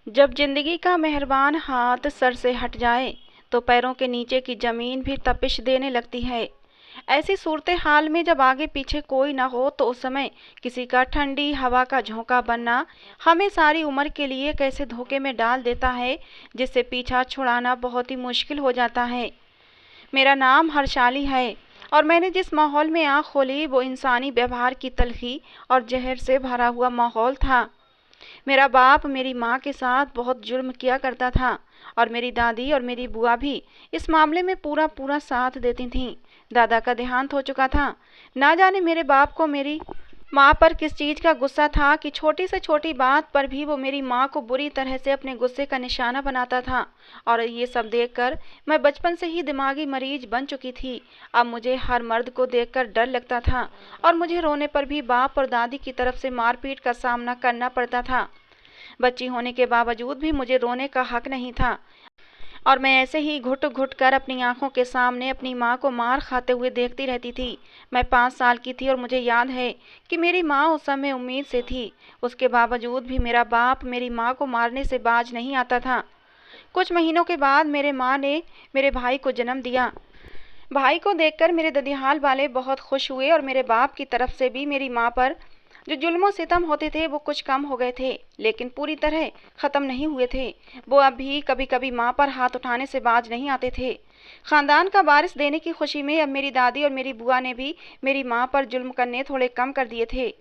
जब जिंदगी का मेहरबान हाथ सर से हट जाए तो पैरों के नीचे की जमीन भी तपिश देने लगती है। ऐसी सूरत हाल में जब आगे पीछे कोई ना हो तो उस समय किसी का ठंडी हवा का झोंका बनना हमें सारी उम्र के लिए कैसे धोखे में डाल देता है, जिससे पीछा छुड़ाना बहुत ही मुश्किल हो जाता है। मेरा नाम हर्षाली है और मैंने जिस माहौल में आँख खोली वो इंसानी व्यवहार की तलखी और जहर से भरा हुआ माहौल था। मेरा बाप मेरी माँ के साथ बहुत जुर्म किया करता था और मेरी दादी और मेरी बुआ भी इस मामले में पूरा पूरा साथ देती थीं। दादा का देहांत हो चुका था। ना जाने मेरे बाप को मेरी माँ पर किस चीज़ का गुस्सा था कि छोटी से छोटी बात पर भी वो मेरी माँ को बुरी तरह से अपने गुस्से का निशाना बनाता था। और ये सब देखकर मैं बचपन से ही दिमागी मरीज बन चुकी थी। अब मुझे हर मर्द को देखकर डर लगता था और मुझे रोने पर भी बाप और दादी की तरफ से मारपीट का सामना करना पड़ता था। बच्ची होने के बावजूद भी मुझे रोने का हक नहीं था और मैं ऐसे ही घुट घुट कर अपनी आंखों के सामने अपनी माँ को मार खाते हुए देखती रहती थी। मैं 5 साल की थी और मुझे याद है कि मेरी माँ उस समय उम्मीद से थी। उसके बावजूद भी मेरा बाप मेरी माँ को मारने से बाज नहीं आता था। कुछ महीनों के बाद मेरे माँ ने मेरे भाई को जन्म दिया। भाई को देखकर मेरे ददिहाल वाले बहुत खुश हुए और मेरे बाप की तरफ से भी मेरी माँ पर जो जुल्मों सितम होते थे वो कुछ कम हो गए थे, लेकिन पूरी तरह ख़त्म नहीं हुए थे। वो अब भी कभी कभी माँ पर हाथ उठाने से बाज नहीं आते थे। ख़ानदान का वारिस देने की खुशी में अब मेरी दादी और मेरी बुआ ने भी मेरी माँ पर जुल्म करने थोड़े कम कर दिए थे।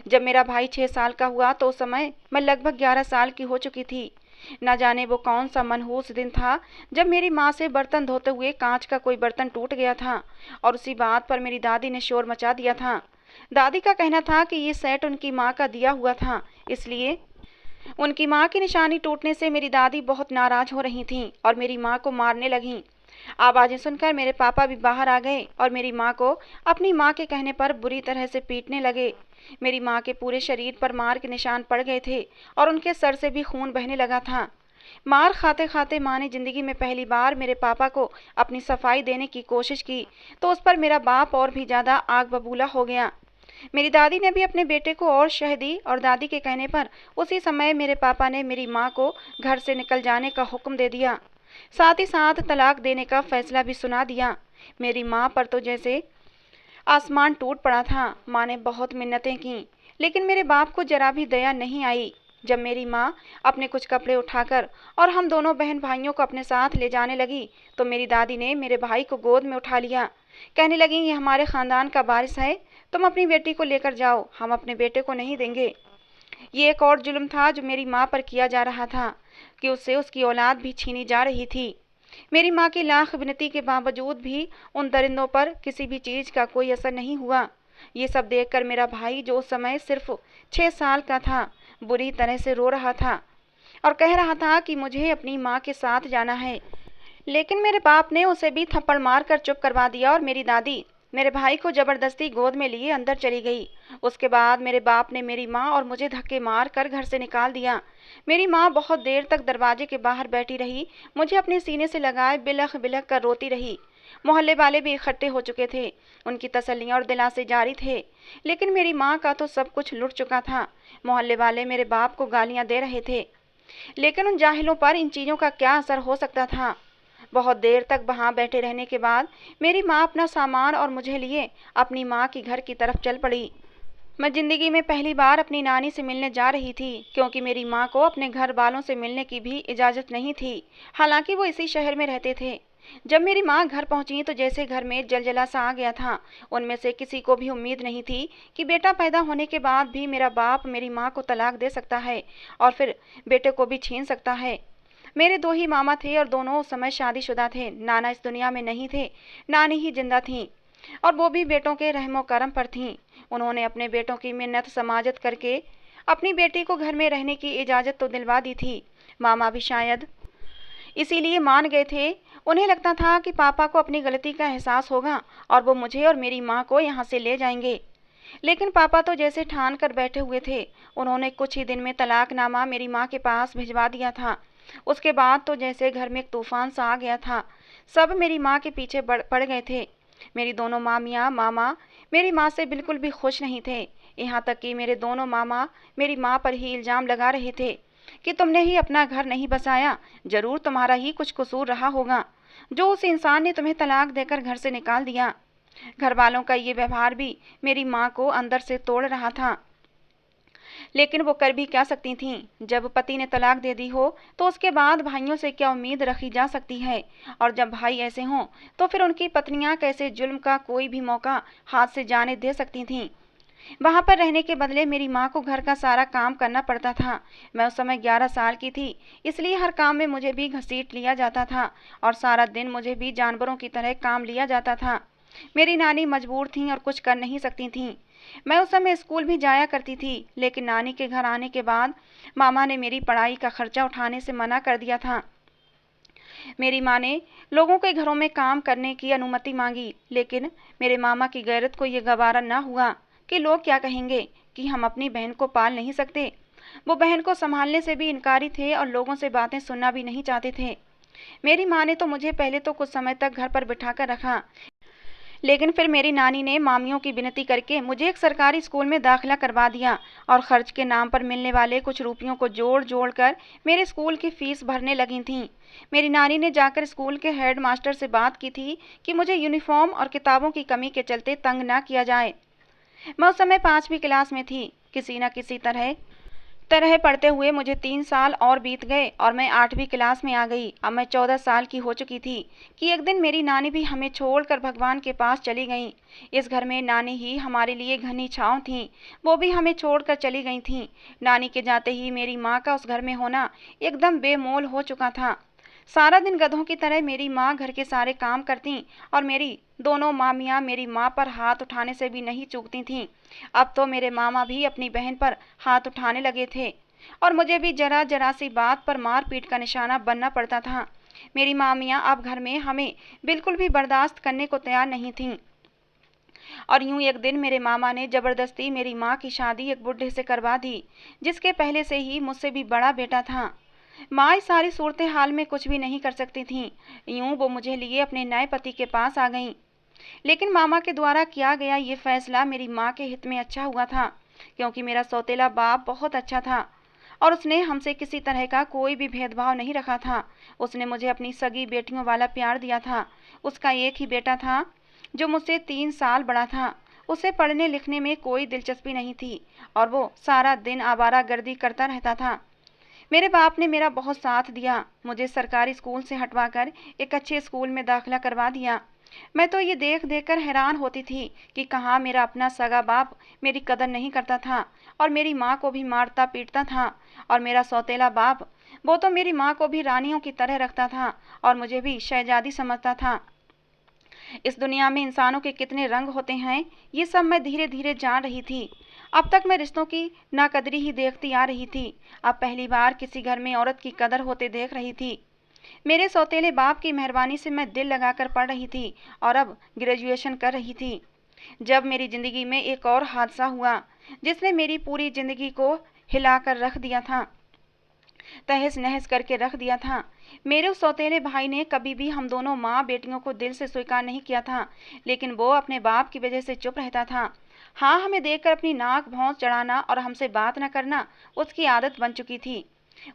जब मेरा भाई 6 साल का हुआ तो उस समय मैं लगभग 11 साल की हो चुकी थी। न जाने वो कौन सा मनहूस दिन था जब मेरी माँ से बर्तन धोते हुए कांच का कोई बर्तन टूट गया था और उसी बात पर मेरी दादी ने शोर मचा दिया था। दादी का कहना था कि ये सेट उनकी माँ का दिया हुआ था, इसलिए उनकी माँ की निशानी टूटने से मेरी दादी बहुत नाराज हो रही थीं और मेरी माँ को मारने लगीं। आवाज़ें सुनकर मेरे पापा भी बाहर आ गए और मेरी माँ को अपनी माँ के कहने पर बुरी तरह से पीटने लगे। मेरी माँ के पूरे शरीर पर मार के निशान पड़ गए थे और उनके सर से भी खून बहने लगा था। मार खाते खाते माँ ने जिंदगी में पहली बार मेरे पापा को अपनी सफाई देने की कोशिश की तो उस पर मेरा बाप और भी ज़्यादा आग बबूला हो गया। मेरी दादी ने भी अपने बेटे को और शह दी और दादी के कहने पर उसी समय मेरे पापा ने मेरी माँ को घर से निकल जाने का हुक्म दे दिया। साथ ही साथ तलाक देने का फैसला भी सुना दिया। मेरी माँ पर तो जैसे आसमान टूट पड़ा था। माँ ने बहुत मिन्नतें की, लेकिन मेरे बाप को जरा भी दया नहीं आई। जब मेरी माँ अपने कुछ कपड़े उठाकर और हम दोनों बहन भाइयों को अपने साथ ले जाने लगी तो मेरी दादी ने मेरे भाई को गोद में उठा लिया। कहने लगी, ये हमारे ख़ानदान का वारिस है, तुम अपनी बेटी को लेकर जाओ, हम अपने बेटे को नहीं देंगे। ये एक और जुल्म था जो मेरी माँ पर किया जा रहा था कि उससे उसकी औलाद भी छीनी जा रही थी। मेरी माँ की लाख विनती के बावजूद भी उन दरिंदों पर किसी भी चीज़ का कोई असर नहीं हुआ। ये सब देखकर मेरा भाई, जो उस समय सिर्फ 6 साल का था, बुरी तरह से रो रहा था और कह रहा था कि मुझे अपनी माँ के साथ जाना है। लेकिन मेरे बाप ने उसे भी थप्पड़ मार कर चुप करवा दिया और मेरी दादी मेरे भाई को जबरदस्ती गोद में लिए अंदर चली गई। उसके बाद मेरे बाप ने मेरी माँ और मुझे धक्के मार कर घर से निकाल दिया। मेरी माँ बहुत देर तक दरवाजे के बाहर बैठी रही, मुझे अपने सीने से लगाए बिलख बिलख कर रोती रही। मोहल्ले वाले भी इकट्ठे हो चुके थे, उनकी तसल्लियाँ और दिलासे जारी थे, लेकिन मेरी माँ का तो सब कुछ लुट चुका था। मोहल्ले वाले मेरे बाप को गालियाँ दे रहे थे, लेकिन उन जाहिलों पर इन चीज़ों का क्या असर हो सकता था। बहुत देर तक वहाँ बैठे रहने के बाद मेरी माँ अपना सामान और मुझे लिए अपनी माँ की घर की तरफ चल पड़ी। मैं ज़िंदगी में पहली बार अपनी नानी से मिलने जा रही थी, क्योंकि मेरी माँ को अपने घर वालों से मिलने की भी इजाज़त नहीं थी, हालांकि वो इसी शहर में रहते थे। जब मेरी माँ घर पहुंची तो जैसे घर में जलजला सा आ गया था। उनमें से किसी को भी उम्मीद नहीं थी कि बेटा पैदा होने के बाद भी मेरा बाप मेरी माँ को तलाक दे सकता है और फिर बेटे को भी छीन सकता है। मेरे 2 ही मामा थे और दोनों उस समय शादीशुदा थे। नाना इस दुनिया में नहीं थे, नानी ही जिंदा थीं और वो भी बेटों के रहमो करम पर थीं। उन्होंने अपने बेटों की मिन्नत समाजत करके अपनी बेटी को घर में रहने की इजाज़त तो दिलवा दी थी। मामा भी शायद इसीलिए मान गए थे। उन्हें लगता था कि पापा को अपनी गलती का एहसास होगा और वो मुझे और मेरी माँ को यहाँ से ले जाएंगे। लेकिन पापा तो जैसे ठान कर बैठे हुए थे। उन्होंने कुछ ही दिन में तलाकनामा मेरी माँ के पास भिजवा दिया था। उसके बाद तो जैसे घर में एक तूफान सा आ गया था। सब मेरी माँ के पीछे पड़ गए थे। मेरी दोनों मामियाँ मामा मेरी माँ से बिल्कुल भी खुश नहीं थे। यहाँ तक कि मेरे दोनों मामा मेरी माँ पर ही इल्ज़ाम लगा रहे थे। कि तुमने ही अपना घर नहीं बसाया, जरूर तुम्हारा ही कुछ कसूर रहा होगा जो उस इंसान ने तुम्हें तलाक देकर घर से निकाल दिया। घर वालों का ये व्यवहार भी मेरी माँ को अंदर से तोड़ रहा था, लेकिन वो कर भी क्या सकती थीं। जब पति ने तलाक दे दी हो तो उसके बाद भाइयों से क्या उम्मीद रखी जा सकती है, और जब भाई ऐसे हों तो फिर उनकी पत्नियां कैसे जुल्म का कोई भी मौका हाथ से जाने दे सकती थीं। वहां पर रहने के बदले मेरी माँ को घर का सारा काम करना पड़ता था। मैं उस समय 11 साल की थी, इसलिए हर काम में मुझे भी घसीट लिया जाता था और सारा दिन मुझे भी जानवरों की तरह काम लिया जाता था। मेरी नानी मजबूर थीं और कुछ कर नहीं सकती थीं। मैं उस समय स्कूल भी जाया करती थी, लेकिन नानी के घर आने के बाद मामा ने मेरी पढ़ाई का खर्चा उठाने से मना कर दिया था। मेरी माँ ने लोगों के घरों में काम करने की अनुमति मांगी, लेकिन मेरे मामा की गैरत को ये गवारा न हुआ कि लोग क्या कहेंगे कि हम अपनी बहन को पाल नहीं सकते। वो बहन को संभालने से भी इनकारी थे और लोगों से बातें सुनना भी नहीं चाहते थे। मेरी माँ ने तो मुझे पहले तो कुछ समय तक घर पर बिठाकर रखा, लेकिन फिर मेरी नानी ने मामियों की विनती करके मुझे एक सरकारी स्कूल में दाखिला करवा दिया और खर्च के नाम पर मिलने वाले कुछ रुपयों को जोड़ जोड़ कर मेरे स्कूल की फीस भरने लगी थीं। मेरी नानी ने जाकर स्कूल के हेड मास्टर से बात की थी कि मुझे यूनिफॉर्म और किताबों की कमी के चलते तंग ना किया जाए। मैं उस समय 5वीं क्लास में थी। किसी न किसी तरह पढ़ते हुए मुझे 3 साल और बीत गए और मैं 8वीं क्लास में आ गई। अब मैं 14 साल की हो चुकी थी कि एक दिन मेरी नानी भी हमें छोड़कर भगवान के पास चली गईं। इस घर में नानी ही हमारे लिए घनी छाँव थीं, वो भी हमें छोड़कर चली गई थीं। नानी के जाते ही मेरी माँ का उस घर में होना एकदम बेमोल हो चुका था। सारा दिन गधों की तरह मेरी माँ घर के सारे काम करती और मेरी दोनों मामियाँ मेरी माँ पर हाथ उठाने से भी नहीं चूकती थीं। अब तो मेरे मामा भी अपनी बहन पर हाथ उठाने लगे थे और मुझे भी जरा जरा सी बात पर मार पीट का निशाना बनना पड़ता था। मेरी मामियाँ अब घर में हमें बिल्कुल भी बर्दाश्त करने को तैयार नहीं थीं। और यूं एक दिन मेरे मामा ने जबरदस्ती मेरी माँ की शादी एक बुढ़े से करवा दी, जिसके पहले से ही मुझसे भी बड़ा बेटा था। माँ इस सारी सूरत हाल में कुछ भी नहीं कर सकती थीं। यूं वो मुझे लिए अपने नए पति के पास आ गईं। लेकिन मामा के द्वारा किया गया ये फैसला मेरी माँ के हित में अच्छा हुआ था, क्योंकि मेरा सौतेला बाप बहुत अच्छा था और उसने हमसे किसी तरह का कोई भी भेदभाव नहीं रखा था। उसने मुझे अपनी सगी बेटियों वाला प्यार दिया था। उसका एक ही बेटा था जो मुझसे 3 साल बड़ा था। उसे पढ़ने लिखने में कोई दिलचस्पी नहीं थी और वो सारा दिन आवारागर्दी करता रहता था। मेरे बाप ने मेरा बहुत साथ दिया, मुझे सरकारी स्कूल से हटवाकर एक अच्छे स्कूल में दाखिला करवा दिया। मैं तो ये देख देख कर हैरान होती थी कि कहाँ मेरा अपना सगा बाप मेरी कदर नहीं करता था और मेरी माँ को भी मारता पीटता था, और मेरा सौतेला बाप वो तो मेरी माँ को भी रानियों की तरह रखता था और मुझे भी शहजादी समझता था। इस दुनिया में इंसानों के कितने रंग होते हैं, ये सब मैं धीरे धीरे जान रही थी। अब तक मैं रिश्तों की नाकदरी ही देखती आ रही थी, अब पहली बार किसी घर में औरत की कदर होते देख रही थी। मेरे सौतेले बाप की मेहरबानी से मैं दिल लगाकर पढ़ रही थी और अब ग्रेजुएशन कर रही थी, जब मेरी जिंदगी में एक और हादसा हुआ जिसने मेरी पूरी जिंदगी को हिलाकर रख दिया था, तहस नहस करके रख दिया था। मेरे उस सौतेले भाई ने कभी भी हम दोनों माँ बेटियों को दिल से स्वीकार नहीं किया था, लेकिन वो अपने बाप की वजह से चुप रहता था। हाँ, हमें देखकर अपनी नाक भौं चढ़ाना और हमसे बात न करना उसकी आदत बन चुकी थी।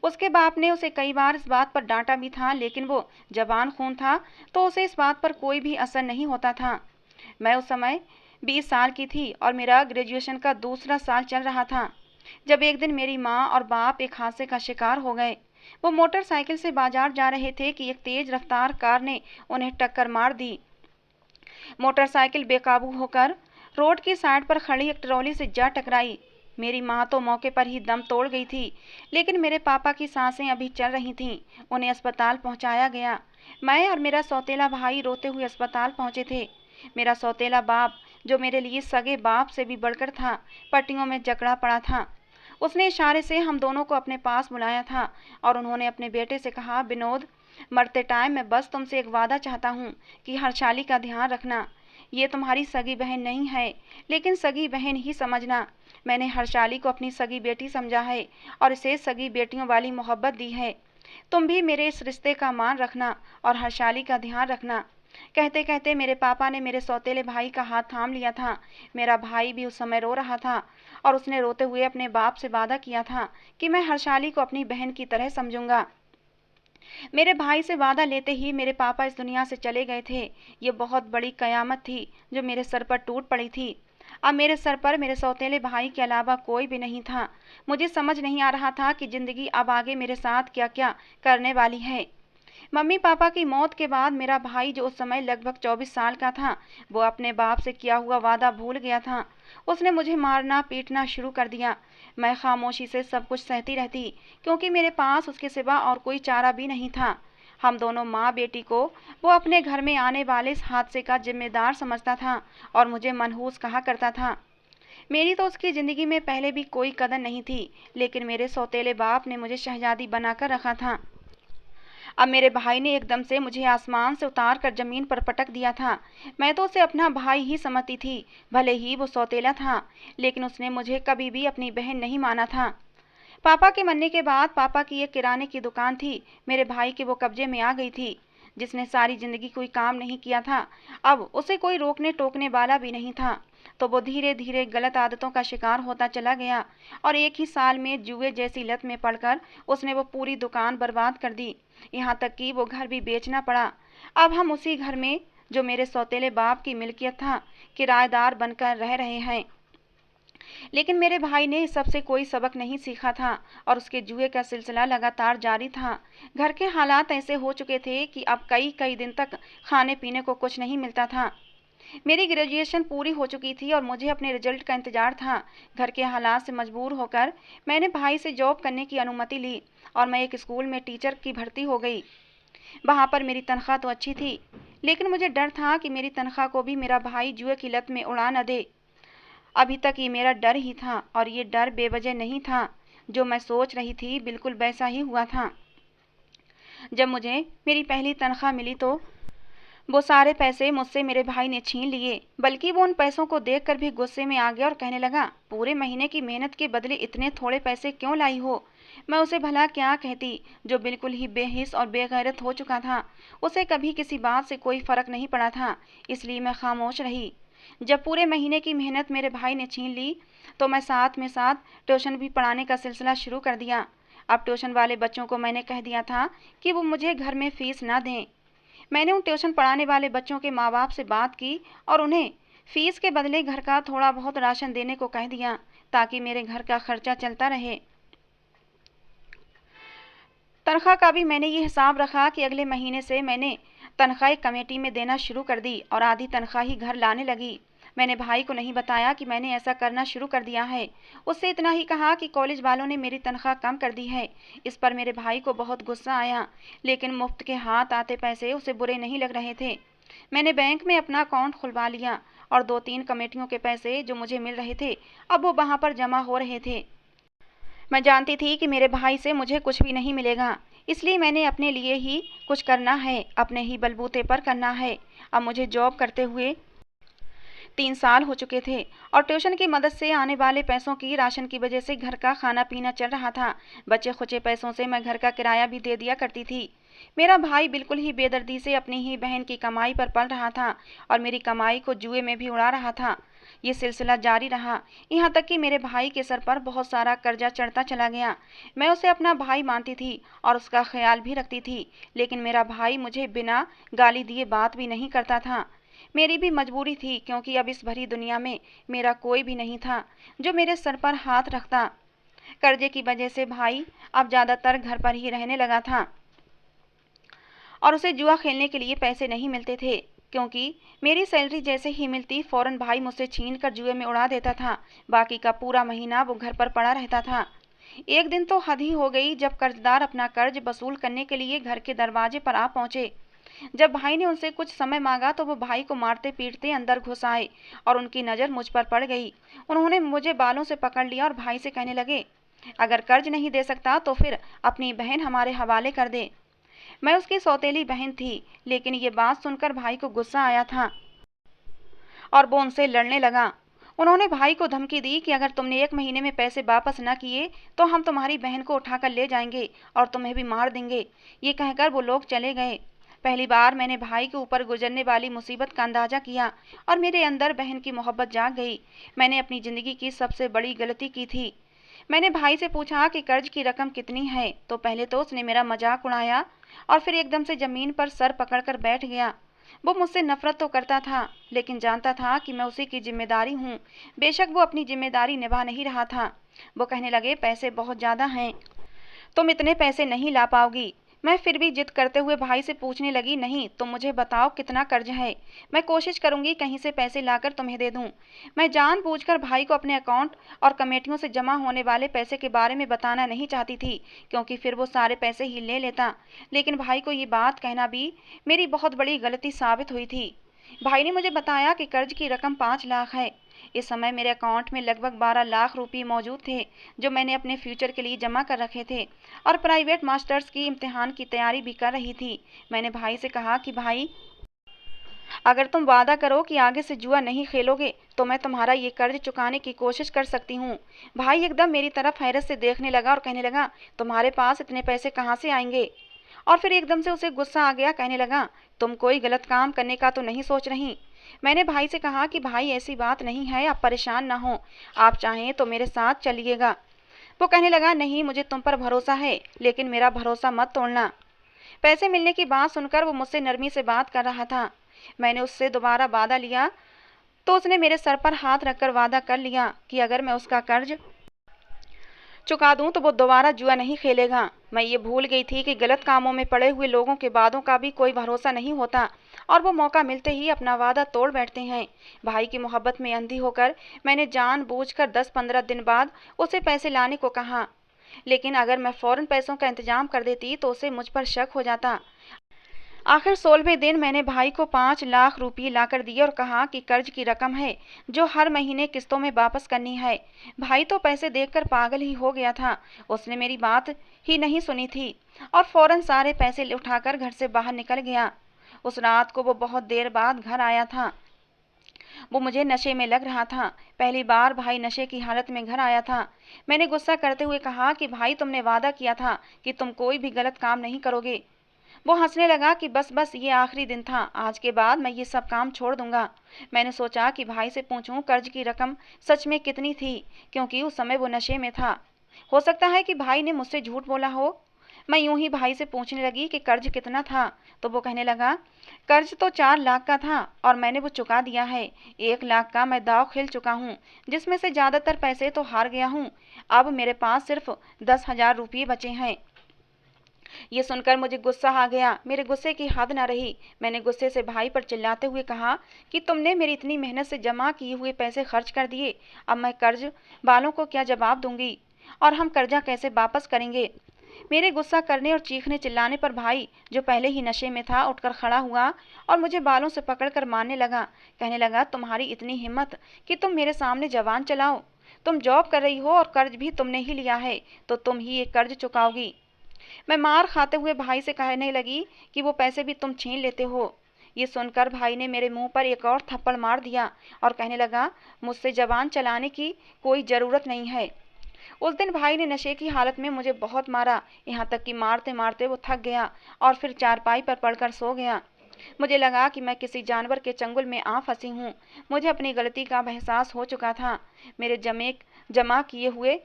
उसके बाप ने उसे कई बार इस बात पर डांटा भी था, लेकिन वो जवान खून था तो उसे इस बात पर कोई भी असर नहीं होता था। मैं उस समय 20 साल की थी और मेरा ग्रेजुएशन का दूसरा साल चल रहा था, जब एक दिन मेरी माँ और बाप एक हादसे का शिकार हो गए। वो मोटरसाइकिल से बाजार जा रहे थे कि एक तेज रफ्तार कार ने उन्हें टक्कर मार दी। मोटरसाइकिल बेकाबू होकर रोड की साइड पर खड़ी एक ट्रॉली से जा टकराई। मेरी माँ तो मौके पर ही दम तोड़ गई थी, लेकिन मेरे पापा की सांसें अभी चल रही थीं। उन्हें अस्पताल पहुंचाया गया। मैं और मेरा सौतेला भाई रोते हुए अस्पताल पहुंचे थे। मेरा सौतेला बाप, जो मेरे लिए सगे बाप से भी बढ़कर था, पट्टियों में जकड़ा पड़ा था। उसने इशारे से हम दोनों को अपने पास बुलाया था और उन्होंने अपने बेटे से कहा, विनोद, मरते टाइम मैं बस तुमसे एक वादा चाहता हूँ कि हर्षाली का ध्यान रखना। ये तुम्हारी सगी बहन नहीं है, लेकिन सगी बहन ही समझना। मैंने हर्षाली को अपनी सगी बेटी समझा है और इसे सगी बेटियों वाली मोहब्बत दी है। तुम भी मेरे इस रिश्ते का मान रखना और हर्षाली का ध्यान रखना। कहते कहते मेरे पापा ने मेरे सौतेले भाई का हाथ थाम लिया था। मेरा भाई भी उस समय रो रहा था और उसने रोते हुए अपने बाप से वादा किया था कि मैं हर्षाली को अपनी बहन की तरह समझूंगा। मेरे भाई से वादा लेते ही मेरे पापा इस दुनिया से चले गए थे। ये बहुत बड़ी कयामत थी जो मेरे सर पर टूट पड़ी थी। अब मेरे सर पर मेरे सौतेले भाई के अलावा कोई भी नहीं था। मुझे समझ नहीं आ रहा था कि जिंदगी अब आगे मेरे साथ क्या क्या करने वाली है। मम्मी पापा की मौत के बाद मेरा भाई, जो उस समय लगभग 24 साल का था, वो अपने बाप से किया हुआ वादा भूल गया था। उसने मुझे मारना पीटना शुरू कर दिया। मैं खामोशी से सब कुछ सहती रहती, क्योंकि मेरे पास उसके सिवा और कोई चारा भी नहीं था। हम दोनों माँ बेटी को वो अपने घर में आने वाले इस हादसे का जिम्मेदार समझता था और मुझे मनहूस कहा करता था। मेरी तो उसकी ज़िंदगी में पहले भी कोई कदर नहीं थी, लेकिन मेरे सौतेले बाप ने मुझे शहजादी बनाकर रखा था। अब मेरे भाई ने एकदम से मुझे आसमान से उतार कर जमीन पर पटक दिया था। मैं तो उसे अपना भाई ही समझती थी, भले ही वो सौतेला था, लेकिन उसने मुझे कभी भी अपनी बहन नहीं माना था। पापा के मरने के बाद पापा की एक किराने की दुकान थी, मेरे भाई के वो कब्जे में आ गई थी। जिसने सारी जिंदगी कोई काम नहीं किया था, अब उसे कोई रोकने टोकने वाला भी नहीं था। तो वो धीरे धीरे गलत आदतों का शिकार होता चला गया और एक ही साल में जुए जैसी लत में पड़कर उसने वो पूरी दुकान बर्बाद कर दी। यहाँ तक कि वो घर भी बेचना पड़ा। अब हम उसी घर में, जो मेरे सौतेले बाप की मिल्कियत था, किराएदार बनकर रह रहे हैं। लेकिन मेरे भाई ने इस सबसे कोई सबक नहीं सीखा था और उसके जुए का सिलसिला लगातार जारी था। घर के हालात ऐसे हो चुके थे कि अब कई कई दिन तक खाने पीने को कुछ नहीं मिलता था। मेरी ग्रेजुएशन पूरी हो चुकी थी और मुझे अपने रिजल्ट का इंतजार था। घर के हालात से मजबूर होकर मैंने भाई से जॉब करने की अनुमति ली और मैं एक स्कूल में टीचर की भर्ती हो गई। वहाँ पर मेरी तनख्वाह तो अच्छी थी, लेकिन मुझे डर था कि मेरी तनख्वाह को भी मेरा भाई जुए की लत में उड़ा न दे। अभी तक ये मेरा डर ही था और ये डर बेवजह नहीं था। जो मैं सोच रही थी बिल्कुल वैसा ही हुआ था। जब मुझे मेरी पहली तनख्वाह मिली तो वो सारे पैसे मुझसे मेरे भाई ने छीन लिए। बल्कि वो उन पैसों को देखकर भी गुस्से में आ गया और कहने लगा, पूरे महीने की मेहनत के बदले इतने थोड़े पैसे क्यों लाई हो। मैं उसे भला क्या कहती, जो बिल्कुल ही बेहिस और बेगैरत हो चुका था। उसे कभी किसी बात से कोई फर्क नहीं पड़ा था, इसलिए मैं खामोश रही। जब पूरे महीने की मेहनत मेरे भाई ने छीन ली तो मैं साथ में साथ ट्यूशन भी पढ़ाने का सिलसिला शुरू कर दिया। अब ट्यूशन वाले बच्चों को मैंने कह दिया था कि वो मुझे घर में फीस ना दें। मैंने उन ट्यूशन पढ़ाने वाले बच्चों के माँ बाप से बात की और उन्हें फीस के बदले घर का थोड़ा बहुत राशन देने को कह दिया, ताकि मेरे घर का खर्चा चलता रहे। तनख्वाह का भी मैंने ये हिसाब रखा कि अगले महीने से मैंने तनख्वाह कमेटी में देना शुरू कर दी और आधी तनख्वाह ही घर लाने लगी। मैंने भाई को नहीं बताया कि मैंने ऐसा करना शुरू कर दिया है। उससे इतना ही कहा कि कॉलेज वालों ने मेरी तनख्वाह कम कर दी है। इस पर मेरे भाई को बहुत गुस्सा आया, लेकिन मुफ्त के हाथ आते पैसे उसे बुरे नहीं लग रहे थे। मैंने बैंक में अपना अकाउंट खुलवा लिया और 2-3 कमेटियों के पैसे जो मुझे मिल रहे थे, अब वो वहाँ पर जमा हो रहे थे। मैं जानती थी कि मेरे भाई से मुझे कुछ भी नहीं मिलेगा, इसलिए मैंने अपने लिए ही कुछ करना है, अपने ही बलबूते पर करना है। अब मुझे जॉब करते हुए 3 साल हो चुके थे और ट्यूशन की मदद से आने वाले पैसों की, राशन की वजह से घर का खाना पीना चल रहा था। बचे खुचे पैसों से मैं घर का किराया भी दे दिया करती थी। मेरा भाई बिल्कुल ही बेदर्दी से अपनी ही बहन की कमाई पर पल रहा था और मेरी कमाई को जुए में भी उड़ा रहा था। ये सिलसिला जारी रहा, यहाँ तक कि मेरे भाई के सर पर बहुत सारा कर्जा चढ़ता चला गया। मैं उसे अपना भाई मानती थी और उसका ख्याल भी रखती थी, लेकिन मेरा भाई मुझे बिना गाली दिए बात भी नहीं करता था। मेरी भी मजबूरी थी, क्योंकि अब इस भरी दुनिया में मेरा कोई भी नहीं था जो मेरे सर पर हाथ रखता। कर्जे की वजह से भाई अब ज़्यादातर घर पर ही रहने लगा था और उसे जुआ खेलने के लिए पैसे नहीं मिलते थे, क्योंकि मेरी सैलरी जैसे ही मिलती फौरन भाई मुझसे छीन कर जुए में उड़ा देता था। बाकी का पूरा महीना वो घर पर पड़ा रहता था। एक दिन तो हद ही हो गई जब कर्जदार अपना कर्ज वसूल करने के लिए घर के दरवाजे पर आ पहुंचे। जब भाई ने उनसे कुछ समय मांगा तो वो भाई को मारते पीटते अंदर घुस आए और उनकी नज़र मुझ पर पड़ गई। उन्होंने मुझे बालों से पकड़ लिया और भाई से कहने लगे, अगर कर्ज नहीं दे सकता तो फिर अपनी बहन हमारे हवाले कर दे। मैं उसकी सौतेली बहन थी, लेकिन ये बात सुनकर भाई को गुस्सा आया था और वो उनसे लड़ने लगा। उन्होंने भाई को धमकी दी कि अगर तुमने 1 महीने में पैसे वापस न किए तो हम तुम्हारी बहन को उठाकर ले जाएंगे और तुम्हें भी मार देंगे। ये कहकर वो लोग चले गए। पहली बार मैंने भाई के ऊपर गुजरने वाली मुसीबत का अंदाजा किया और मेरे अंदर बहन की मोहब्बत जाग गई। मैंने अपनी जिंदगी की सबसे बड़ी गलती की थी। मैंने भाई से पूछा कि कर्ज की रकम कितनी है, तो पहले तो उसने मेरा मजाक उड़ाया और फिर एकदम से जमीन पर सर पकड़कर बैठ गया। वो मुझसे नफरत तो करता था, लेकिन जानता था कि मैं उसी की जिम्मेदारी हूँ। बेशक वो अपनी जिम्मेदारी निभा नहीं रहा था। वो कहने लगे, पैसे बहुत ज़्यादा हैं, तुम इतने पैसे नहीं ला पाओगी। मैं फिर भी जिद करते हुए भाई से पूछने लगी, नहीं तुम मुझे बताओ कितना कर्ज है, मैं कोशिश करूंगी कहीं से पैसे लाकर तुम्हें दे दूं। मैं जानबूझकर भाई को अपने अकाउंट और कमेटियों से जमा होने वाले पैसे के बारे में बताना नहीं चाहती थी, क्योंकि फिर वो सारे पैसे ही ले लेता। लेकिन भाई को ये बात कहना भी मेरी बहुत बड़ी गलती साबित हुई थी। भाई ने मुझे बताया कि कर्ज की रकम 5 लाख है। इस समय मेरे अकाउंट में लगभग 12 लाख रुपये मौजूद थे, जो मैंने अपने फ्यूचर के लिए जमा कर रखे थे और प्राइवेट मास्टर्स की इम्तिहान की तैयारी भी कर रही थी। मैंने भाई से कहा कि भाई, अगर तुम वादा करो कि आगे से जुआ नहीं खेलोगे तो मैं तुम्हारा ये कर्ज चुकाने की कोशिश कर सकती हूँ। भाई एकदम मेरी तरफ हैरत से देखने लगा और कहने लगा, तुम्हारे पास इतने पैसे कहाँ से आएंगे? और फिर एकदम से उसे गुस्सा आ गया। कहने लगा, तुम कोई गलत काम करने का तो नहीं सोच रही? मैंने भाई से कहा कि भाई ऐसी बात नहीं है, आप परेशान ना हो, आप चाहें तो मेरे साथ चलिएगा। वो कहने लगा, नहीं मुझे तुम पर भरोसा है, लेकिन मेरा भरोसा मत तोड़ना। पैसे मिलने की बात सुनकर वो मुझसे नरमी से बात कर रहा था। मैंने उससे दोबारा वादा लिया तो उसने मेरे सर पर हाथ रखकर वादा कर लिया कि अगर मैं उसका कर्ज चुका दूं तो वो दोबारा जुआ नहीं खेलेगा। मैं ये भूल गई थी कि गलत कामों में पड़े हुए लोगों के वादों का भी कोई भरोसा नहीं होता और वो मौका मिलते ही अपना वादा तोड़ बैठते हैं। भाई की मोहब्बत में अंधी होकर मैंने जानबूझकर 10-15 दिन बाद उसे पैसे लाने को कहा, लेकिन अगर मैं फौरन पैसों का इंतजाम कर देती तो उसे मुझ पर शक हो जाता। आखिर 16वें दिन मैंने भाई को 5 लाख रुपये लाकर दिए और कहा कि कर्ज की रकम है जो हर महीने किस्तों में वापस करनी है। भाई तो पैसे देखकर पागल ही हो गया था। उसने मेरी बात ही नहीं सुनी थी और फौरन सारे पैसे उठाकर घर से बाहर निकल गया। उस रात को वो बहुत देर बाद घर आया था। वो मुझे नशे में लग रहा था। पहली बार भाई नशे की हालत में घर आया था। मैंने गुस्सा करते हुए कहा कि भाई, तुमने वादा किया था कि तुम कोई भी गलत काम नहीं करोगे। वो हंसने लगा कि बस बस ये आखिरी दिन था, आज के बाद मैं ये सब काम छोड़ दूंगा। मैंने सोचा कि भाई से पूछूं कर्ज की रकम सच में कितनी थी, क्योंकि उस समय वो नशे में था। हो सकता है कि भाई ने मुझसे झूठ बोला हो। मैं यूं ही भाई से पूछने लगी कि कर्ज कितना था, तो वो कहने लगा, कर्ज तो 4 लाख का था और मैंने वो चुका दिया है। 1 लाख का मैं दांव खेल चुका हूँ, जिसमें से ज़्यादातर पैसे तो हार गया हूँ। अब मेरे पास सिर्फ 10,000 रुपये बचे हैं। ये सुनकर मुझे गुस्सा आ गया। मेरे गुस्से की हद न रही। मैंने गुस्से से भाई पर चिल्लाते हुए कहा कि तुमने मेरी इतनी मेहनत से जमा किए हुए पैसे खर्च कर दिए, अब मैं कर्ज वालों को क्या जवाब दूंगी और हम कर्जा कैसे वापस करेंगे? मेरे गुस्सा करने और चीखने चिल्लाने पर भाई, जो पहले ही नशे में था, उठकर खड़ा हुआ और मुझे बालों से पकड़कर मारने लगा। कहने लगा, तुम्हारी इतनी हिम्मत कि तुम मेरे सामने जबान चलाओ? तुम जॉब कर रही हो और कर्ज भी तुमने ही लिया है, तो तुम ही ये कर्ज चुकाओगी। मैं मार खाते हुए भाई से कहने लगी कि वो पैसे भी तुम छीन लेते हो। ये सुनकर भाई ने मेरे मुंह पर एक और थप्पड़ मार दिया और कहने लगा, मुझसे जबान चलाने की कोई ज़रूरत नहीं है। उस दिन भाई ने नशे की हालत में मुझे बहुत मारा, यहाँ तक कि मारते मारते वो थक गया और फिर चारपाई पर पड़कर सो गया। मुझे लगा कि मैं किसी जानवर के चंगुल में आ फंसी हूँ। मुझे अपनी गलती का एहसास हो चुका था। मेरे जमा किए हुए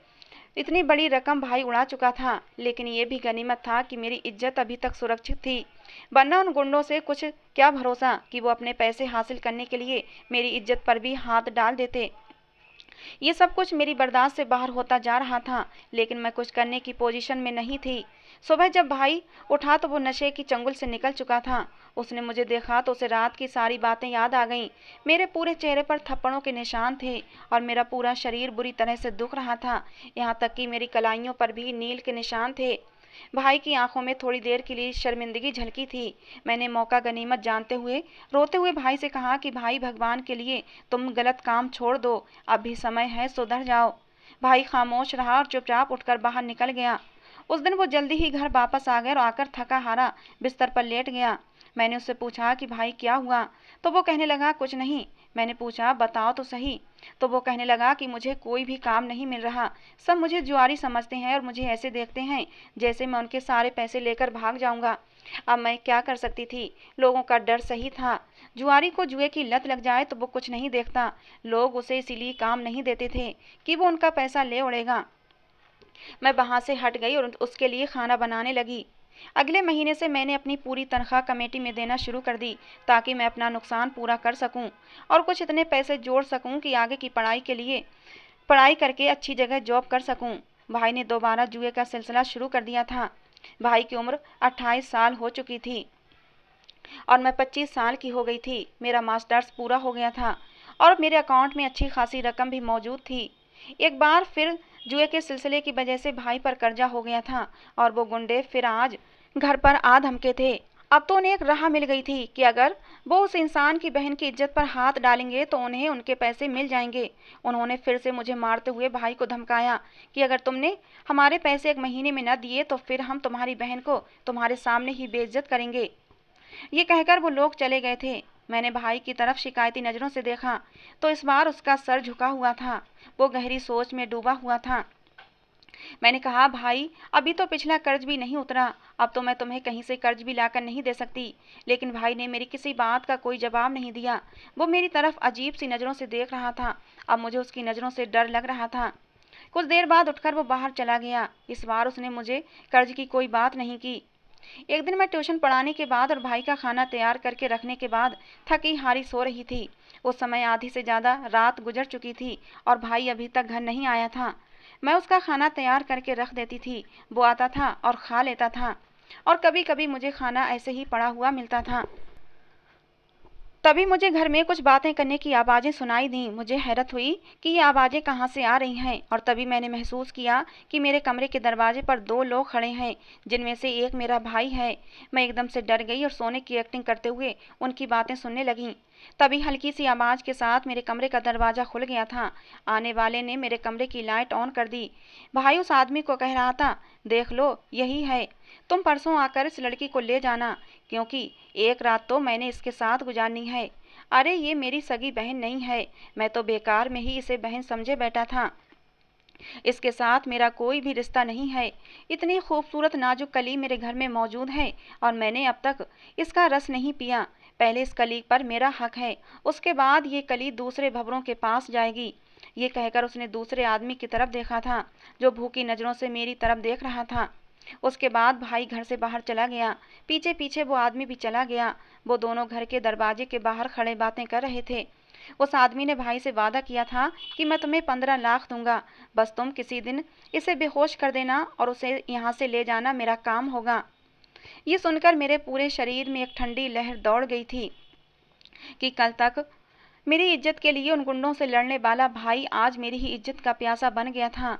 इतनी बड़ी रकम भाई उड़ा चुका था, लेकिन ये भी गनीमत था कि मेरी इज्जत अभी तक सुरक्षित थी, वरना उन गुंडों से कुछ क्या भरोसा कि वो अपने पैसे हासिल करने के लिए मेरी इज्जत पर भी हाथ डाल देते। ये सब कुछ मेरी बर्दाश्त से बाहर होता जा रहा था, लेकिन मैं कुछ करने की पोजीशन में नहीं थी। सुबह जब भाई उठा तो वो नशे की चंगुल से निकल चुका था। उसने मुझे देखा तो उसे रात की सारी बातें याद आ गईं। मेरे पूरे चेहरे पर थप्पड़ों के निशान थे और मेरा पूरा शरीर बुरी तरह से दुख रहा था, यहाँ तक कि मेरी कलाइयों पर भी नील के निशान थे। भाई की आंखों में थोड़ी देर के लिए शर्मिंदगी झलकी थी। मैंने मौका गनीमत जानते हुए रोते हुए भाई से कहा कि भाई, भगवान के लिए तुम गलत काम छोड़ दो, अभी समय है, सुधर जाओ। भाई खामोश रहा और चुपचाप उठकर बाहर निकल गया। उस दिन वो जल्दी ही घर वापस आ गया और आकर थका हारा बिस्तर पर लेट गया। मैंने उससे पूछा कि भाई क्या हुआ, तो वो कहने लगा, कुछ नहीं, मैंने पूछा, बताओ तो सही। तो वो कहने लगा कि मुझे कोई भी काम नहीं मिल रहा, सब मुझे जुआरी समझते हैं और मुझे ऐसे देखते हैं जैसे मैं उनके सारे पैसे लेकर भाग जाऊंगा। अब मैं क्या कर सकती थी, लोगों का डर सही था। जुआरी को जुए की लत लग जाए तो वो कुछ नहीं देखता, लोग उसे इसीलिए काम नहीं देते थे कि वो उनका पैसा ले उड़ेगा। मैं वहाँ से हट गई और उसके लिए खाना बनाने लगी। अगले महीने से मैंने अपनी पूरी तनख्वाह कमेटी में देना शुरू कर दी ताकि मैं अपना नुकसान पूरा कर सकूं और कुछ इतने पैसे जोड़ सकूं कि आगे की पढ़ाई के लिए पढ़ाई करके अच्छी जगह जॉब कर सकूं। भाई ने दोबारा जुए का सिलसिला शुरू कर दिया था। भाई की उम्र 28 साल हो चुकी थी और मैं 25 साल की हो गई थी। मेरा मास्टर्स पूरा हो गया था और मेरे अकाउंट में अच्छी खासी रकम भी मौजूद थी। एक बार फिर जुए के सिलसिले की वजह से भाई पर कर्जा हो गया था और वो गुंडे फिर आज घर पर आ धमके थे। अब तो उन्हें एक राह मिल गई थी कि अगर वो उस इंसान की बहन की इज्जत पर हाथ डालेंगे तो उन्हें उनके पैसे मिल जाएंगे। उन्होंने फिर से मुझे मारते हुए भाई को धमकाया कि अगर तुमने हमारे पैसे 1 महीने में न दिए तो फिर हम तुम्हारी बहन को तुम्हारे सामने ही बेइज्जत करेंगे। ये कहकर वो लोग चले गए थे। मैंने भाई की तरफ शिकायती नज़रों से देखा तो इस बार उसका सर झुका हुआ था, वो गहरी सोच में डूबा हुआ था। मैंने कहा, भाई अभी तो पिछला कर्ज भी नहीं उतरा, अब तो मैं तुम्हें कहीं से कर्ज भी लाकर नहीं दे सकती। लेकिन भाई ने मेरी किसी बात का कोई जवाब नहीं दिया। वो मेरी तरफ अजीब सी नज़रों से देख रहा था। अब मुझे उसकी नज़रों से डर लग रहा था। कुछ देर बाद उठकर वो बाहर चला गया। इस बार उसने मुझे कर्ज की कोई बात नहीं की। एक दिन मैं ट्यूशन पढ़ाने के बाद और भाई का खाना तैयार करके रखने के बाद थकी हारी सो रही थी। उस समय आधी से ज़्यादा रात गुजर चुकी थी और भाई अभी तक घर नहीं आया था। मैं उसका खाना तैयार करके रख देती थी, वो आता था और खा लेता था और कभी कभी मुझे खाना ऐसे ही पड़ा हुआ मिलता था। तभी मुझे घर में कुछ बातें करने की आवाज़ें सुनाई दीं। मुझे हैरत हुई कि ये आवाज़ें कहाँ से आ रही हैं और तभी मैंने महसूस किया कि मेरे कमरे के दरवाजे पर 2 लोग खड़े हैं, जिनमें से एक मेरा भाई है। मैं एकदम से डर गई और सोने की एक्टिंग करते हुए उनकी बातें सुनने लगी। तभी हल्की सी आवाज़ के साथ मेरे कमरे का दरवाज़ा खुल गया था। आने वाले ने मेरे कमरे की लाइट ऑन कर दी। भाई उस आदमी को कह रहा था, देख लो यही है, तुम परसों आकर इस लड़की को ले जाना, क्योंकि एक रात तो मैंने इसके साथ गुजारनी है। अरे ये मेरी सगी बहन नहीं है, मैं तो बेकार में ही इसे बहन समझे बैठा था। इसके साथ मेरा कोई भी रिश्ता नहीं है। इतनी खूबसूरत नाजुक कली मेरे घर में मौजूद है और मैंने अब तक इसका रस नहीं पिया। पहले इस कली पर मेरा हक है, उसके बाद ये कली दूसरे भंवरों के पास जाएगी। ये कहकर उसने दूसरे आदमी की तरफ देखा था, जो भूखी नज़रों से मेरी तरफ देख रहा था। उसके बाद भाई घर से बाहर चला गया। पीछे पीछे वो आदमी भी चला गया। वो दोनों घर के दरवाजे के बाहर खड़े बातें कर रहे थे। उस आदमी ने भाई से वादा किया था कि मैं तुम्हें 15 लाख दूंगा, बस तुम किसी दिन इसे बेहोश कर देना और उसे यहाँ से ले जाना मेरा काम होगा। ये सुनकर मेरे पूरे शरीर में एक ठंडी लहर दौड़ गई थी कि कल तक मेरी इज्जत के लिए उन गुंडों से लड़ने वाला भाई आज मेरी ही इज्जत का प्यासा बन गया था।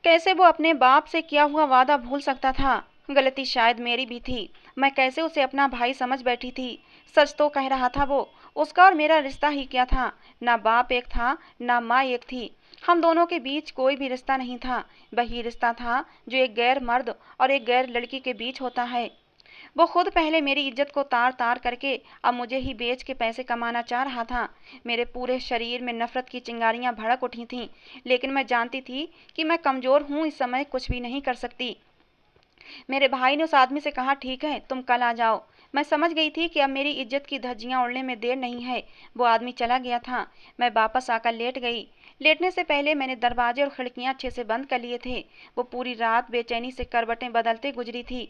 कैसे वो अपने बाप से किया हुआ वादा भूल सकता था। गलती शायद मेरी भी थी। मैं कैसे उसे अपना भाई समझ बैठी थी। सच तो कह रहा था वो, उसका और मेरा रिश्ता ही क्या था। ना बाप एक था, ना माँ एक थी। हम दोनों के बीच कोई भी रिश्ता नहीं था। वही रिश्ता था जो एक गैर मर्द और एक गैर लड़की के बीच होता है। वो खुद पहले मेरी इज्जत को तार तार करके अब मुझे ही बेच के पैसे कमाना चाह रहा था। मेरे पूरे शरीर में नफरत की चिंगारियां भड़क उठी थीं, लेकिन मैं जानती थी कि मैं कमज़ोर हूँ, इस समय कुछ भी नहीं कर सकती। मेरे भाई ने उस आदमी से कहा, ठीक है तुम कल आ जाओ। मैं समझ गई थी कि अब मेरी इज्जत की धज्जियां उड़ने में देर नहीं है। वो आदमी चला गया था। मैं वापस आकर लेट गई। लेटने से पहले मैंने दरवाजे और खिड़कियां अच्छे से बंद कर लिए थे। वो पूरी रात बेचैनी से करवटें बदलते गुजरी थी।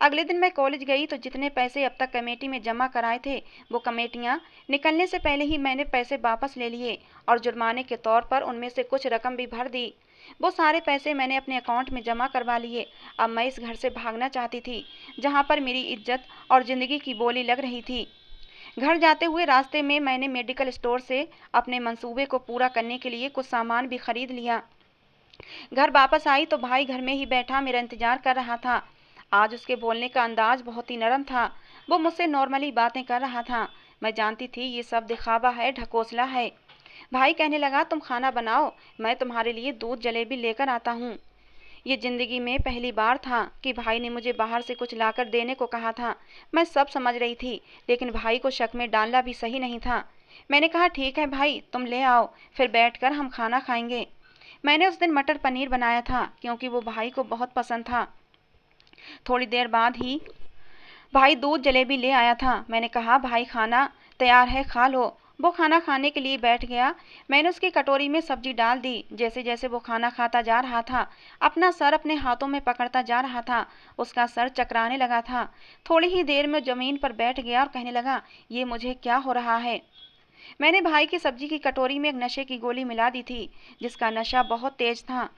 अगले दिन मैं कॉलेज गई तो जितने पैसे अब तक कमेटी में जमा कराए थे, वो कमेटियां निकलने से पहले ही मैंने पैसे वापस ले लिए और जुर्माने के तौर पर उनमें से कुछ रकम भी भर दी। वो सारे पैसे मैंने अपने अकाउंट में जमा करवा लिए। अब मैं इस घर से भागना चाहती थी, जहाँ पर मेरी इज्जत और ज़िंदगी की बोली लग रही थी। घर जाते हुए रास्ते में मैंने मेडिकल स्टोर से अपने मंसूबे को पूरा करने के लिए कुछ सामान भी खरीद लिया। घर वापस आई तो भाई घर में ही बैठा मेरा इंतजार कर रहा था। आज उसके बोलने का अंदाज बहुत ही नरम था। वो मुझसे नॉर्मली बातें कर रहा था। मैं जानती थी ये सब दिखावा है, ढकोसला है। भाई कहने लगा, तुम खाना बनाओ, मैं तुम्हारे लिए दूध जलेबी लेकर आता हूँ। ये जिंदगी में पहली बार था कि भाई ने मुझे बाहर से कुछ लाकर देने को कहा था। मैं सब समझ रही थी, लेकिन भाई को शक में डालना भी सही नहीं था। मैंने कहा ठीक है भाई, तुम ले आओ, फिर बैठकर हम खाना खाएंगे। मैंने उस दिन मटर पनीर बनाया था क्योंकि वो भाई को बहुत पसंद था। थोड़ी देर बाद ही भाई दूध जलेबी ले आया था। मैंने कहा भाई खाना तैयार है, खा लो। वो खाना खाने के लिए बैठ गया। मैंने उसकी कटोरी में सब्जी डाल दी। जैसे जैसे वो खाना खाता जा रहा था, अपना सर अपने हाथों में पकड़ता जा रहा था। उसका सर चकराने लगा था। थोड़ी ही देर में जमीन पर बैठ गया और कहने लगा, ये मुझे क्या हो रहा है। मैंने भाई की सब्जी की कटोरी में एक नशे की गोली मिला दी थी, जिसका नशा बहुत तेज था।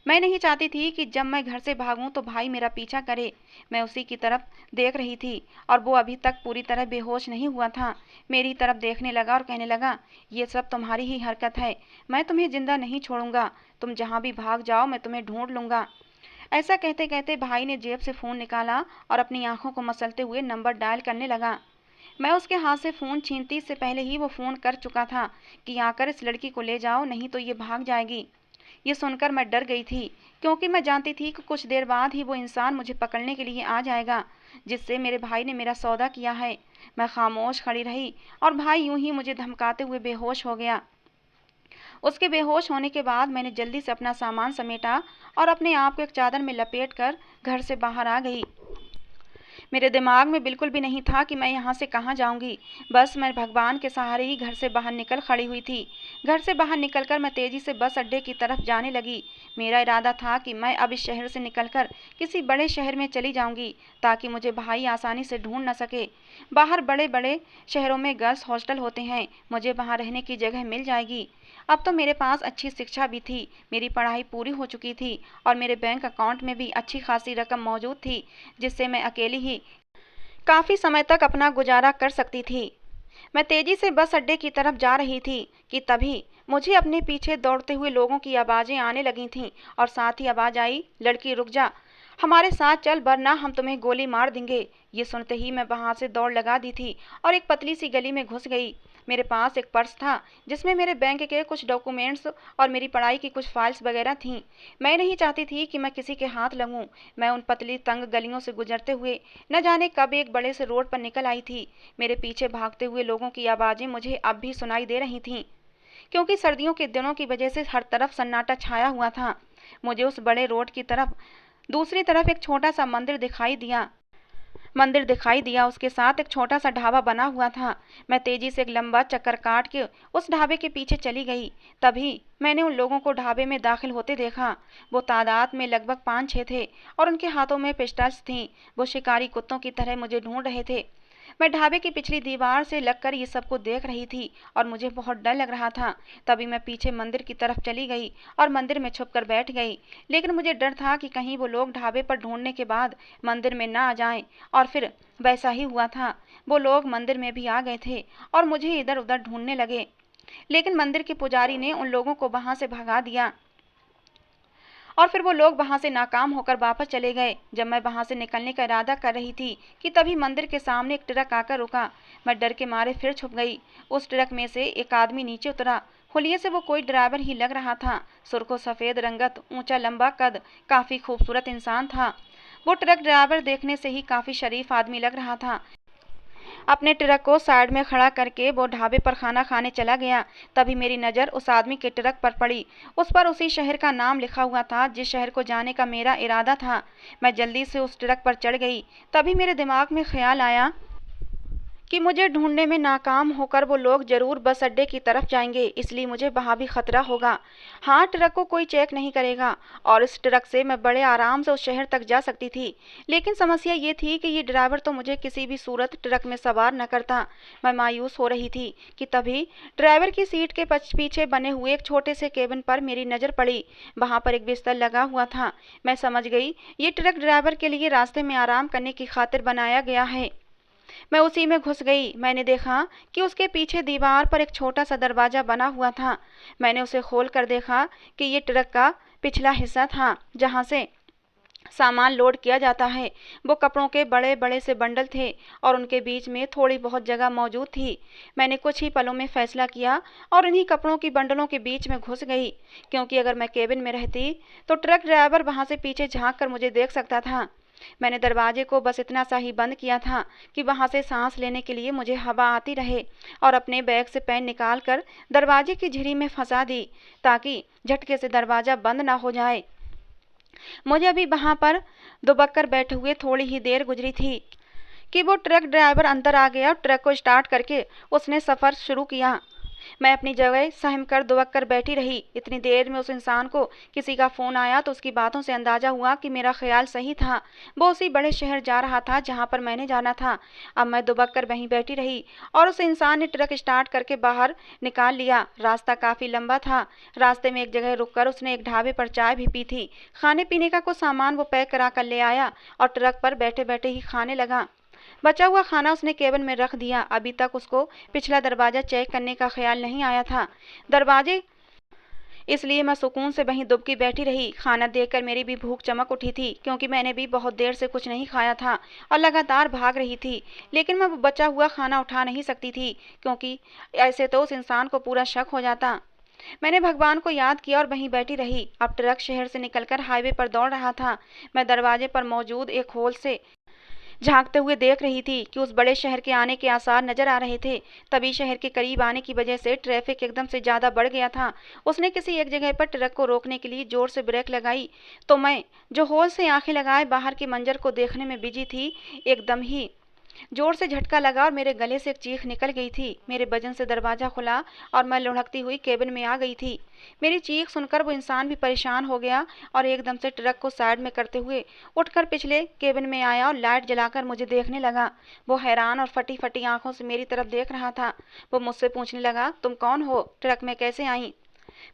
मैं नहीं चाहती थी कि जब मैं घर से भागूं तो भाई मेरा पीछा करे। मैं उसी की तरफ देख रही थी और वो अभी तक पूरी तरह बेहोश नहीं हुआ था। मेरी तरफ देखने लगा और कहने लगा, ये सब तुम्हारी ही हरकत है, मैं तुम्हें जिंदा नहीं छोड़ूंगा, तुम जहाँ भी भाग जाओ मैं तुम्हें ढूंढ लूंगा। ऐसा कहते कहते भाई ने जेब से फ़ोन निकाला और अपनी आंखों को मसलते हुए नंबर डायल करने लगा। मैं उसके हाथ से फ़ोन छीनती से पहले ही वो फ़ोन कर चुका था कि आकर इस लड़की को ले जाओ, नहीं तो ये भाग जाएगी। ये सुनकर मैं डर गई थी, क्योंकि मैं जानती थी कि कुछ देर बाद ही वो इंसान मुझे पकड़ने के लिए आ जाएगा, जिससे मेरे भाई ने मेरा सौदा किया है। मैं खामोश खड़ी रही और भाई यूं ही मुझे धमकाते हुए बेहोश हो गया। उसके बेहोश होने के बाद मैंने जल्दी से अपना सामान समेटा और अपने आप को एक चादर में लपेट कर घर से बाहर आ गई। मेरे दिमाग में बिल्कुल भी नहीं था कि मैं यहाँ से कहाँ जाऊँगी। बस मैं भगवान के सहारे ही घर से बाहर निकल खड़ी हुई थी। घर से बाहर निकलकर मैं तेज़ी से बस अड्डे की तरफ जाने लगी। मेरा इरादा था कि मैं अब इस शहर से निकलकर किसी बड़े शहर में चली जाऊँगी, ताकि मुझे भाई आसानी से ढूंढ न सके। बाहर बड़े बड़े शहरों में गर्ल्स हॉस्टल होते हैं, मुझे वहाँ रहने की जगह मिल जाएगी। अब तो मेरे पास अच्छी शिक्षा भी थी, मेरी पढ़ाई पूरी हो चुकी थी और मेरे बैंक अकाउंट में भी अच्छी खासी रकम मौजूद थी, जिससे मैं अकेली ही काफ़ी समय तक अपना गुजारा कर सकती थी। मैं तेज़ी से बस अड्डे की तरफ जा रही थी कि तभी मुझे अपने पीछे दौड़ते हुए लोगों की आवाज़ें आने लगी थीं और साथ ही आवाज़ आई, लड़की रुक जा, हमारे साथ चल वरना हम तुम्हें गोली मार देंगे। ये सुनते ही मैं वहाँ से दौड़ लगा दी थी और एक पतली सी गली में घुस गई। मेरे पास एक पर्स था जिसमें मेरे बैंक के कुछ डॉक्यूमेंट्स और मेरी पढ़ाई की कुछ फाइल्स वगैरह थीं। मैं नहीं चाहती थी कि मैं किसी के हाथ लगूं। मैं उन पतली तंग गलियों से गुजरते हुए न जाने कब एक बड़े से रोड पर निकल आई थी। मेरे पीछे भागते हुए लोगों की आवाज़ें मुझे अब भी सुनाई दे रही थीं, क्योंकि सर्दियों के दिनों की वजह से हर तरफ सन्नाटा छाया हुआ था। मुझे उस बड़े रोड की तरफ दूसरी तरफ एक छोटा सा मंदिर दिखाई दिया। उसके साथ एक छोटा सा ढाबा बना हुआ था। मैं तेजी से एक लंबा चक्कर काट के उस ढाबे के पीछे चली गई। तभी मैंने उन लोगों को ढाबे में दाखिल होते देखा। वो तादाद में लगभग 5-6 थे और उनके हाथों में पिस्टल्स थीं। वो शिकारी कुत्तों की तरह मुझे ढूंढ रहे थे। मैं ढाबे की पिछली दीवार से लगकर ये सब कुछ देख रही थी और मुझे बहुत डर लग रहा था। तभी मैं पीछे मंदिर की तरफ चली गई और मंदिर में छुपकर बैठ गई। लेकिन मुझे डर था कि कहीं वो लोग ढाबे पर ढूंढने के बाद मंदिर में ना आ जाएं, और फिर वैसा ही हुआ था। वो लोग मंदिर में भी आ गए थे और मुझे इधर उधर ढूंढने लगे, लेकिन मंदिर के पुजारी ने उन लोगों को वहां से भगा दिया और फिर वो लोग वहां से नाकाम होकर वापस चले गए। जब मैं वहां से निकलने का इरादा कर रही थी कि तभी मंदिर के सामने एक ट्रक आकर रुका। मैं डर के मारे फिर छुप गई। उस ट्रक में से एक आदमी नीचे उतरा। हुलिये से वो कोई ड्राइवर ही लग रहा था। सुर्खो सफ़ेद रंगत, ऊंचा लंबा कद, काफ़ी खूबसूरत इंसान था। वो ट्रक ड्राइवर देखने से ही काफ़ी शरीफ आदमी लग रहा था। अपने ट्रक को साइड में खड़ा करके वो ढाबे पर खाना खाने चला गया। तभी मेरी नज़र उस आदमी के ट्रक पर पड़ी। उस पर उसी शहर का नाम लिखा हुआ था जिस शहर को जाने का मेरा इरादा था। मैं जल्दी से उस ट्रक पर चढ़ गई। तभी मेरे दिमाग में ख्याल आया कि मुझे ढूंढने में नाकाम होकर वो लोग जरूर बस अड्डे की तरफ जाएंगे, इसलिए मुझे वहाँ भी खतरा होगा। हाँ, ट्रक को कोई चेक नहीं करेगा और इस ट्रक से मैं बड़े आराम से उस शहर तक जा सकती थी। लेकिन समस्या ये थी कि ये ड्राइवर तो मुझे किसी भी सूरत ट्रक में सवार न करता। मैं मायूस हो रही थी कि तभी ड्राइवर की सीट के पीछे बने हुए एक छोटे से केबिन पर मेरी नज़र पड़ी। वहाँ पर एक बिस्तर लगा हुआ था। मैं समझ गई ये ट्रक ड्राइवर के लिए रास्ते में आराम करने की खातिर बनाया गया है। मैं उसी में घुस गई। मैंने देखा कि उसके पीछे दीवार पर एक छोटा सा दरवाज़ा बना हुआ था। मैंने उसे खोल कर देखा कि ये ट्रक का पिछला हिस्सा था, जहाँ से सामान लोड किया जाता है। वो कपड़ों के बड़े बड़े से बंडल थे और उनके बीच में थोड़ी बहुत जगह मौजूद थी। मैंने कुछ ही पलों में फैसला किया और उन्हीं कपड़ों की बंडलों के बीच में घुस गई, क्योंकि अगर मैं केबिन में रहती तो ट्रक ड्राइवर वहाँ से पीछे झाँक कर मुझे देख सकता था। मैंने दरवाजे को बस इतना सा ही बंद किया था कि वहाँ से सांस लेने के लिए मुझे हवा आती रहे, और अपने बैग से पेन निकाल कर दरवाजे की झिरी में फंसा दी ताकि झटके से दरवाज़ा बंद ना हो जाए। मुझे अभी वहाँ पर दुबक कर बैठे हुए थोड़ी ही देर गुजरी थी कि वो ट्रक ड्राइवर अंदर आ गया और ट्रक को स्टार्ट करके उसने सफ़र शुरू किया। मैं अपनी जगह सहम कर दुबक कर बैठी रही। इतनी देर में उस इंसान को किसी का फ़ोन आया तो उसकी बातों से अंदाज़ा हुआ कि मेरा ख्याल सही था। वो उसी बड़े शहर जा रहा था जहाँ पर मैंने जाना था। अब मैं दुबक कर वहीं बैठी रही और उस इंसान ने ट्रक स्टार्ट करके बाहर निकाल लिया। रास्ता काफ़ी लंबा था। रास्ते में एक जगह रुककर उसने एक ढाबे पर चाय भी पी थी। खाने पीने का कुछ सामान वो पैक करा कर ले आया और ट्रक पर बैठे बैठे ही खाने लगा। बचा हुआ खाना उसने केबिन में रख दिया। अभी तक उसको पिछला दरवाज़ा चेक करने का ख्याल नहीं आया था। दरवाजे इसलिए मैं सुकून से वहीं दुबकी बैठी रही। खाना देखकर मेरी भी भूख चमक उठी थी, क्योंकि मैंने भी बहुत देर से कुछ नहीं खाया था और लगातार भाग रही थी। लेकिन मैं वो बचा हुआ खाना उठा नहीं सकती थी, क्योंकि ऐसे तो उस इंसान को पूरा शक हो जाता। मैंने भगवान को याद किया और वहीं बैठी रही। अब ट्रक शहर से निकलकर हाईवे पर दौड़ रहा था। मैं दरवाजे पर मौजूद एक होल से झांकते हुए देख रही थी कि उस बड़े शहर के आने के आसार नजर आ रहे थे। तभी शहर के करीब आने की वजह से ट्रैफिक एकदम से ज़्यादा बढ़ गया था। उसने किसी एक जगह पर ट्रक को रोकने के लिए जोर से ब्रेक लगाई, तो मैं, जो होल से आंखें लगाए बाहर के मंजर को देखने में बिजी थी, एकदम ही जोर से झटका लगा और मेरे गले से एक चीख निकल गई थी। मेरे वजन से दरवाज़ा खुला और मैं लुढ़कती हुई केबिन में आ गई थी। मेरी चीख सुनकर वो इंसान भी परेशान हो गया और एकदम से ट्रक को साइड में करते हुए उठकर पिछले केबिन में आया और लाइट जलाकर मुझे देखने लगा। वो हैरान और फटी फटी आंखों से मेरी तरफ देख रहा था। वो मुझसे पूछने लगा, तुम कौन हो? ट्रक में कैसे आई?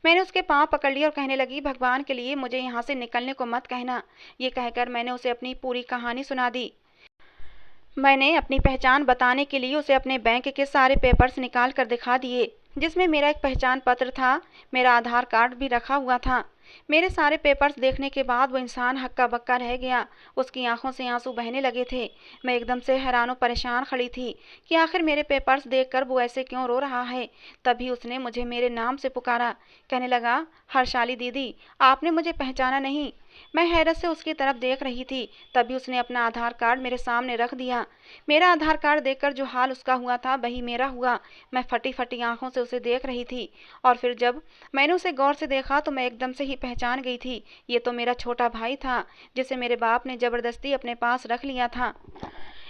मैंने उसके पाँव पकड़ लिए और कहने लगी, भगवान के लिए मुझे यहाँ से निकलने को मत कहना। ये कहकर मैंने उसे अपनी पूरी कहानी सुना दी। मैंने अपनी पहचान बताने के लिए उसे अपने बैंक के सारे पेपर्स निकाल कर दिखा दिए, जिसमें मेरा एक पहचान पत्र था, मेरा आधार कार्ड भी रखा हुआ था। मेरे सारे पेपर्स देखने के बाद वो इंसान हक्का बक्का रह गया। उसकी आंखों से आंसू बहने लगे थे। मैं एकदम से हैरान और परेशान खड़ी थी कि आखिर मेरे पेपर्स देखकर वो ऐसे क्यों रो रहा है। तभी उसने मुझे मेरे नाम से पुकारा। कहने लगा, हर्षाली दीदी, आपने मुझे पहचाना नहीं? मैं हैरत से उसकी तरफ देख रही थी। तभी उसने अपना आधार कार्ड मेरे सामने रख दिया। मेरा आधार कार्ड देखकर जो हाल उसका हुआ था वही मेरा हुआ। मैं फटी फटी आंखों से उसे देख रही थी और फिर जब मैंने उसे गौर से देखा तो मैं एकदम से ही पहचान गई थी। ये तो मेरा छोटा भाई था, जिसे मेरे बाप ने जबरदस्ती अपने पास रख लिया था।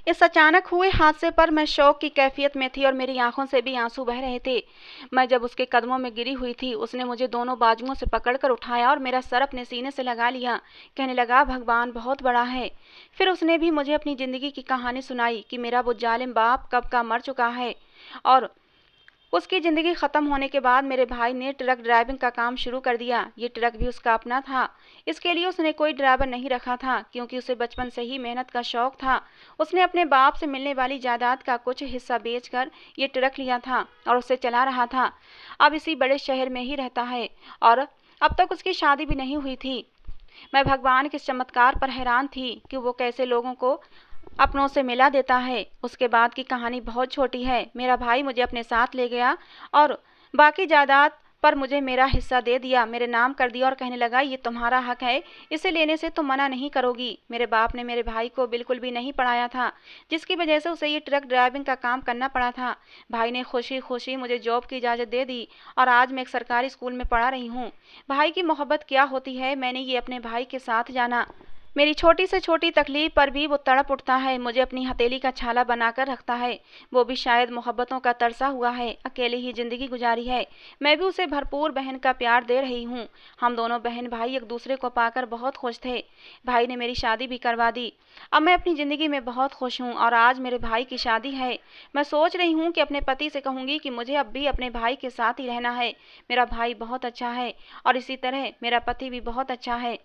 इस अचानक हुए हादसे पर मैं शौक की कैफियत में थी और मेरी आंखों से भी आंसू बह रहे थे। मैं जब उसके कदमों में गिरी हुई थी, उसने मुझे दोनों बाजुओं से पकड़कर उठाया और मेरा सर अपने सीने से लगा लिया। कहने लगा, भगवान बहुत बड़ा है। फिर उसने भी मुझे अपनी ज़िंदगी की कहानी सुनाई कि मेरा वो जालिम बाप कब का मर चुका है और उसकी ज़िंदगी ख़त्म होने के बाद मेरे भाई ने ट्रक ड्राइविंग का काम शुरू कर दिया। ये ट्रक भी उसका अपना था। इसके लिए उसने कोई ड्राइवर नहीं रखा था, क्योंकि उसे बचपन से ही मेहनत का शौक़ था। उसने अपने बाप से मिलने वाली जायदाद का कुछ हिस्सा बेचकर ये ट्रक लिया था और उसे चला रहा था। अब इसी बड़े शहर में ही रहता है और अब तक उसकी शादी भी नहीं हुई थी। मैं भगवान के इस चमत्कार पर हैरान थी कि वो कैसे लोगों को अपनों से मिला देता है। उसके बाद की कहानी बहुत छोटी है। मेरा भाई मुझे अपने साथ ले गया और बाकी जायदाद पर मुझे मेरा हिस्सा दे दिया, मेरे नाम कर दिया और कहने लगा, ये तुम्हारा हक है, इसे लेने से तुम मना नहीं करोगी। मेरे बाप ने मेरे भाई को बिल्कुल भी नहीं पढ़ाया था, जिसकी वजह से उसे ये ट्रक ड्राइविंग का काम करना पड़ा था। भाई ने खुशी खुशी मुझे जॉब की इजाज़त दे दी और आज मैं एक सरकारी स्कूल में पढ़ा रही हूँ। भाई की मोहब्बत क्या होती है मैंने ये अपने भाई के साथ जाना। मेरी छोटी से छोटी तकलीफ पर भी वो तड़प उठता है, मुझे अपनी हथेली का छाला बनाकर रखता है। वो भी शायद मोहब्बतों का तरसा हुआ है, अकेले ही ज़िंदगी गुजारी है। मैं भी उसे भरपूर बहन का प्यार दे रही हूँ। हम दोनों बहन भाई एक दूसरे को पाकर बहुत खुश थे। भाई ने मेरी शादी भी करवा दी। अब मैं अपनी ज़िंदगी में बहुत खुश हूँ और आज मेरे भाई की शादी है। मैं सोच रही हूँ कि अपने पति से कहूँगी कि मुझे अब भी अपने भाई के साथ ही रहना है। मेरा भाई बहुत अच्छा है और इसी तरह मेरा पति भी बहुत अच्छा है।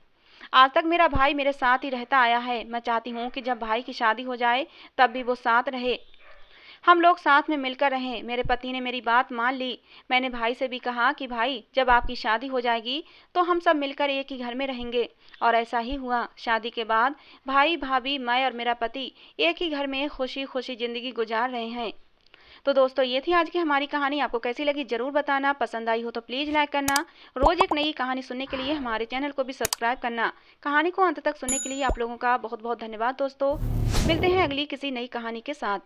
आज तक मेरा भाई मेरे साथ ही रहता आया है। मैं चाहती हूँ कि जब भाई की शादी हो जाए तब भी वो साथ रहे, हम लोग साथ में मिलकर रहें। मेरे पति ने मेरी बात मान ली। मैंने भाई से भी कहा कि भाई, जब आपकी शादी हो जाएगी तो हम सब मिलकर एक ही घर में रहेंगे। और ऐसा ही हुआ। शादी के बाद भाई भाभी, मैं और मेरा पति एक ही घर में खुशी खुशी ज़िंदगी गुजार रहे हैं। तो दोस्तों ये थी आज की हमारी कहानी। आपको कैसी लगी ज़रूर बताना। पसंद आई हो तो प्लीज़ लाइक करना। रोज़ एक नई कहानी सुनने के लिए हमारे चैनल को भी सब्सक्राइब करना। कहानी को अंत तक सुनने के लिए आप लोगों का बहुत बहुत धन्यवाद दोस्तों। मिलते हैं अगली किसी नई कहानी के साथ।